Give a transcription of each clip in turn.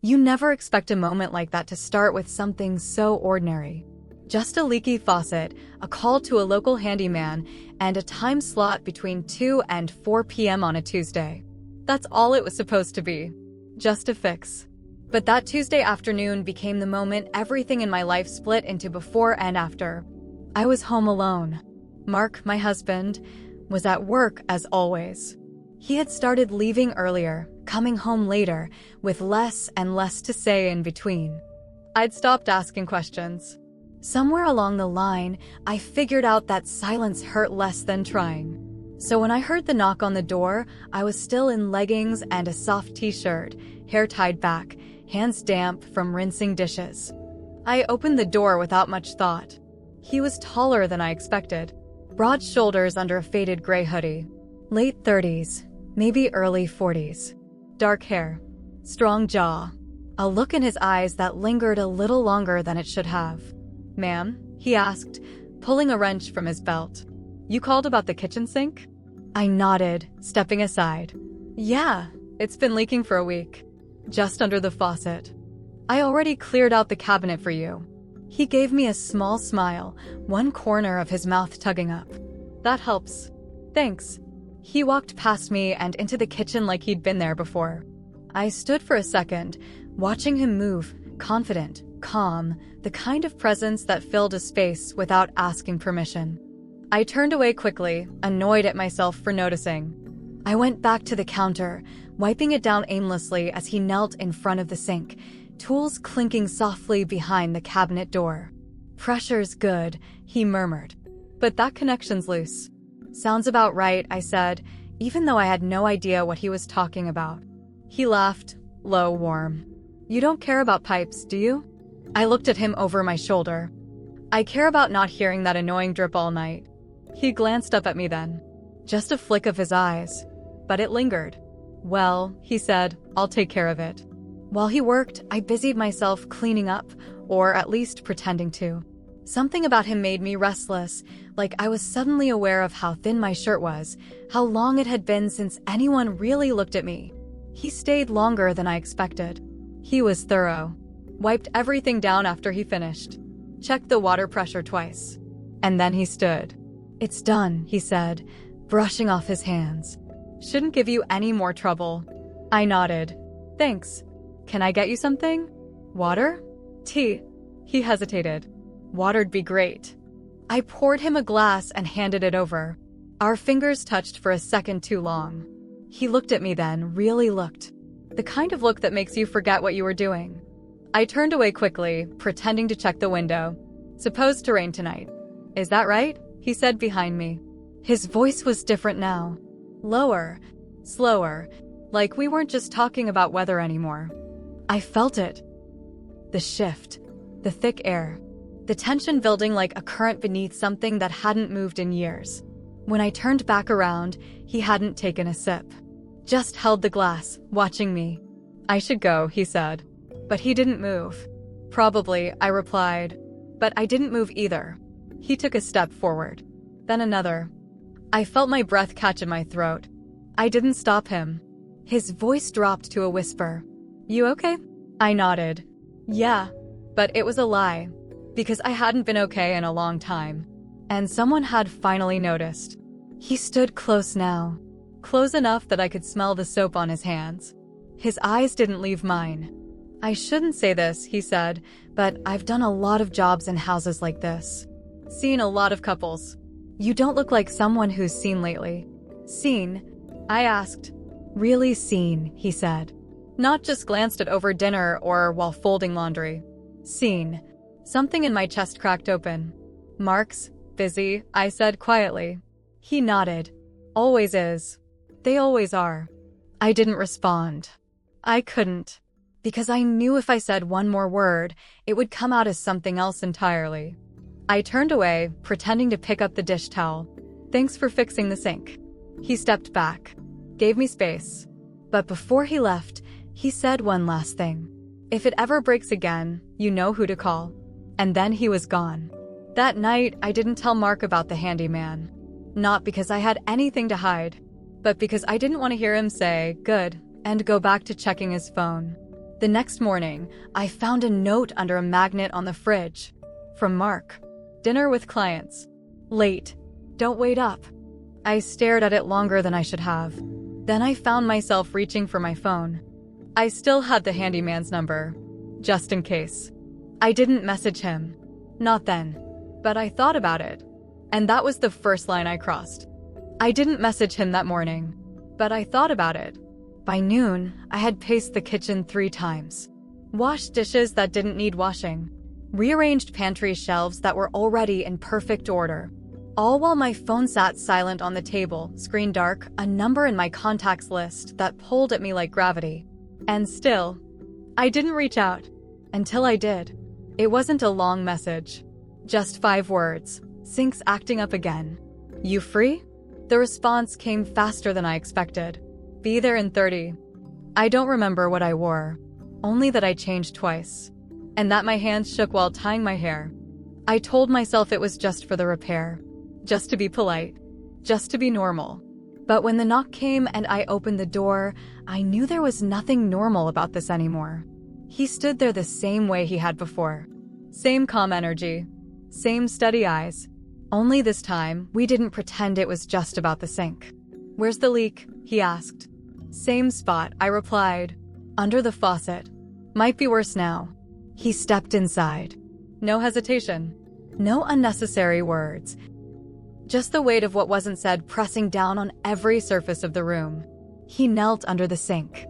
You never expect a moment like that to start with something so ordinary. Just a leaky faucet, a call to a local handyman, and a time slot between 2 and 4 p.m. on a Tuesday. That's all it was supposed to be. Just a fix. But that Tuesday afternoon became the moment everything in my life split into before and after. I was home alone. Mark, my husband, was at work as always. He had started leaving earlier, coming home later, with less and less to say in between. I'd stopped asking questions. Somewhere along the line, I figured out that silence hurt less than trying. So when I heard the knock on the door, I was still in leggings and a soft t-shirt, hair tied back, hands damp from rinsing dishes. I opened the door without much thought. He was taller than I expected, broad shoulders under a faded gray hoodie. Late 30s, maybe early 40s. Dark hair, strong jaw, a look in his eyes that lingered a little longer than it should have. "Ma'am?" he asked, pulling a wrench from his belt. "You called about the kitchen sink?" I nodded, stepping aside. "Yeah, it's been leaking for a week. Just under the faucet. I already cleared out the cabinet for you." He gave me a small smile, one corner of his mouth tugging up. "That helps. Thanks." He walked past me and into the kitchen like he'd been there before. I stood for a second, watching him move, confident, calm, the kind of presence that filled a space without asking permission. I turned away quickly, annoyed at myself for noticing. I went back to the counter, wiping it down aimlessly as he knelt in front of the sink, tools clinking softly behind the cabinet door. "Pressure's good," he murmured. "But that connection's loose." "Sounds about right," I said, even though I had no idea what he was talking about. He laughed, low, warm. "You don't care about pipes, do you?" I looked at him over my shoulder. "I care about not hearing that annoying drip all night." He glanced up at me then. Just a flick of his eyes. But it lingered. "Well," he said, "I'll take care of it." While he worked, I busied myself cleaning up, or at least pretending to. Something about him made me restless, like I was suddenly aware of how thin my shirt was, how long it had been since anyone really looked at me. He stayed longer than I expected. He was thorough. Wiped everything down after he finished. Checked the water pressure twice. And then he stood. "It's done," he said, brushing off his hands. "Shouldn't give you any more trouble." I nodded. "Thanks. Can I get you something? Water? Tea?" He hesitated. "Water'd be great." I poured him a glass and handed it over. Our fingers touched for a second too long. He looked at me then, really looked. The kind of look that makes you forget what you were doing. I turned away quickly, pretending to check the window. "Supposed to rain tonight. Is that right?" he said behind me. His voice was different now. Lower, slower, like we weren't just talking about weather anymore. I felt it. The shift, the thick air, the tension building like a current beneath something that hadn't moved in years. When I turned back around, he hadn't taken a sip. Just held the glass, watching me. "I should go," he said. But he didn't move. "Probably," I replied. But I didn't move either. He took a step forward. Then another. I felt my breath catch in my throat. I didn't stop him. His voice dropped to a whisper. "You okay?" I nodded. "Yeah." But it was a lie. Because I hadn't been okay in a long time. And someone had finally noticed. He stood close now. Close enough that I could smell the soap on his hands. His eyes didn't leave mine. "I shouldn't say this," he said, "but I've done a lot of jobs in houses like this. Seen a lot of couples. You don't look like someone who's seen lately." "Seen?" I asked. "Really seen," he said. Not just glanced at over dinner or while folding laundry. Seen. Something in my chest cracked open. "Mark's busy," I said quietly. He nodded. "Always is. They always are." I didn't respond. I couldn't. Because I knew if I said one more word, it would come out as something else entirely. I turned away, pretending to pick up the dish towel. "Thanks for fixing the sink." He stepped back. Gave me space. But before he left, he said one last thing. "If it ever breaks again, you know who to call." And then he was gone. That night, I didn't tell Mark about the handyman. Not because I had anything to hide, but because I didn't want to hear him say, "good," and go back to checking his phone. The next morning, I found a note under a magnet on the fridge. From Mark. Dinner with clients. Late. Don't wait up. I stared at it longer than I should have. Then I found myself reaching for my phone. I still had the handyman's number. Just in case. I didn't message him. Not then. But I thought about it. And that was the first line I crossed. I didn't message him that morning. But I thought about it. By noon, I had paced the kitchen 3 times. Washed dishes that didn't need washing. Rearranged pantry shelves that were already in perfect order. All while my phone sat silent on the table, screen dark, a number in my contacts list that pulled at me like gravity. And still, I didn't reach out. Until I did. It wasn't a long message. Just 5 words. Sync's acting up again. You free? The response came faster than I expected. Be there in 30. I don't remember what I wore. Only that I changed twice. And that my hands shook while tying my hair. I told myself it was just for the repair. Just to be polite. Just to be normal. But when the knock came and I opened the door, I knew there was nothing normal about this anymore. He stood there the same way he had before. Same calm energy. Same steady eyes. Only this time, we didn't pretend it was just about the sink. Where's the leak? He asked. Same spot, I replied. Under the faucet. Might be worse now. He stepped inside. No hesitation. No unnecessary words. Just the weight of what wasn't said pressing down on every surface of the room. He knelt under the sink.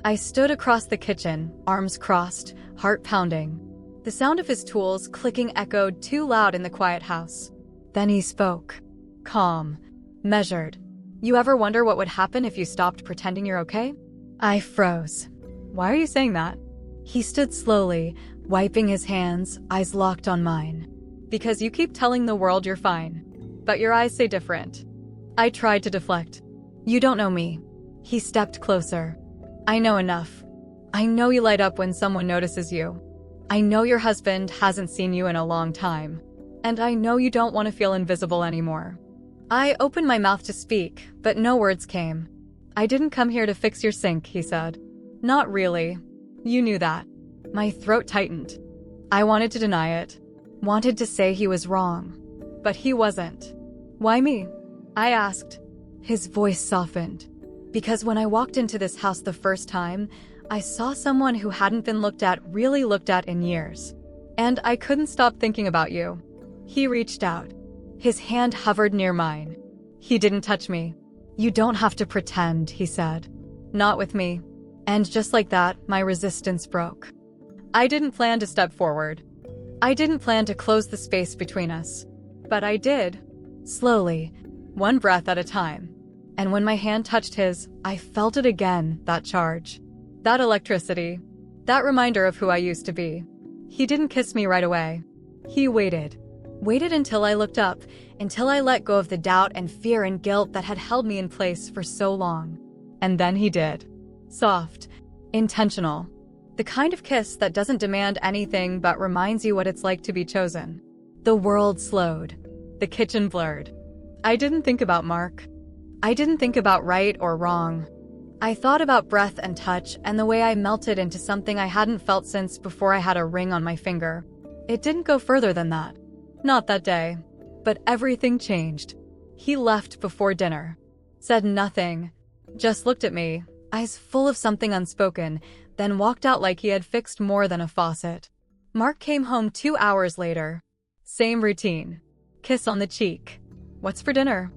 I stood across the kitchen, arms crossed, heart pounding. The sound of his tools clicking echoed too loud in the quiet house. Then he spoke. Calm. Measured. You ever wonder what would happen if you stopped pretending you're okay? I froze. Why are you saying that? He stood slowly, wiping his hands, eyes locked on mine. Because you keep telling the world you're fine. But your eyes say different. I tried to deflect. You don't know me. He stepped closer. I know enough. I know you light up when someone notices you. I know your husband hasn't seen you in a long time. And I know you don't want to feel invisible anymore. I opened my mouth to speak, but no words came. I didn't come here to fix your sink, he said. Not really. You knew that. My throat tightened. I wanted to deny it. Wanted to say he was wrong. But he wasn't. Why me? I asked. His voice softened. Because when I walked into this house the first time, I saw someone who hadn't been really looked at in years. And I couldn't stop thinking about you. He reached out. His hand hovered near mine. He didn't touch me. You don't have to pretend, he said. Not with me. And just like that, my resistance broke. I didn't plan to step forward. I didn't plan to close the space between us. But I did. Slowly. One breath at a time. And when my hand touched his, I felt it again, that charge. That electricity. That reminder of who I used to be. He didn't kiss me right away. He waited. Waited until I looked up, until I let go of the doubt and fear and guilt that had held me in place for so long. And then he did. Soft. Intentional. The kind of kiss that doesn't demand anything but reminds you what it's like to be chosen. The world slowed. The kitchen blurred. I didn't think about Mark. I didn't think about right or wrong. I thought about breath and touch and the way I melted into something I hadn't felt since before I had a ring on my finger. It didn't go further than that. Not that day. But everything changed. He left before dinner. Said nothing. Just looked at me, eyes full of something unspoken, then walked out like he had fixed more than a faucet. Mark came home 2 hours later. Same routine. Kiss on the cheek. What's for dinner?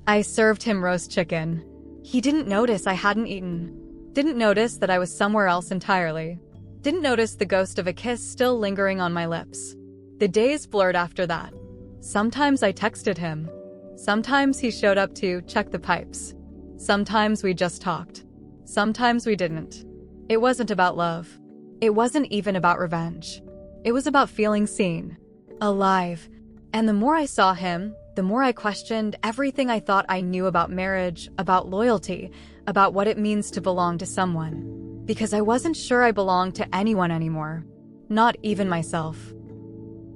I served him roast chicken. He didn't notice I hadn't eaten. Didn't notice that I was somewhere else entirely. Didn't notice the ghost of a kiss still lingering on my lips. The days blurred after that. Sometimes I texted him. Sometimes he showed up to check the pipes. Sometimes we just talked. Sometimes we didn't. It wasn't about love. It wasn't even about revenge. It was about feeling seen. Alive. And the more I saw him, the more I questioned everything I thought I knew about marriage, about loyalty, about what it means to belong to someone. Because I wasn't sure I belonged to anyone anymore. Not even myself.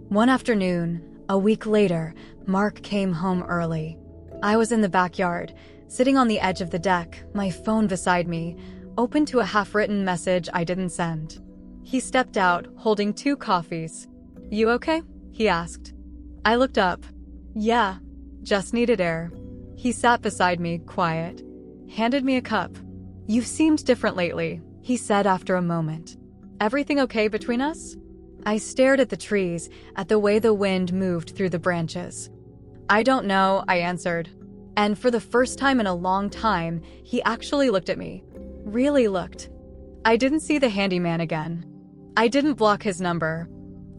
One afternoon, a week later, Mark came home early. I was in the backyard, sitting on the edge of the deck, my phone beside me, open to a half-written message I didn't send. He stepped out, holding 2 coffees. "You okay?" he asked. I looked up. "Yeah, just needed air." He sat beside me, quiet. Handed me a cup. "You've seemed different lately," he said after a moment. "Everything okay between us?" I stared at the trees, at the way the wind moved through the branches. "I don't know," I answered. And for the first time in a long time, he actually looked at me. Really looked. I didn't see the handyman again. I didn't block his number.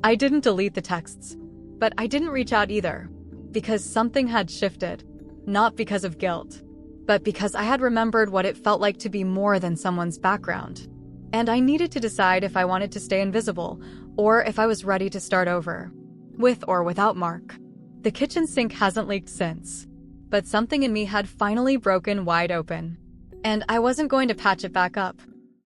I didn't delete the texts. But I didn't reach out either. Because something had shifted. Not because of guilt. But because I had remembered what it felt like to be more than someone's background. And I needed to decide if I wanted to stay invisible, or if I was ready to start over. With or without Mark. The kitchen sink hasn't leaked since. But something in me had finally broken wide open. And I wasn't going to patch it back up.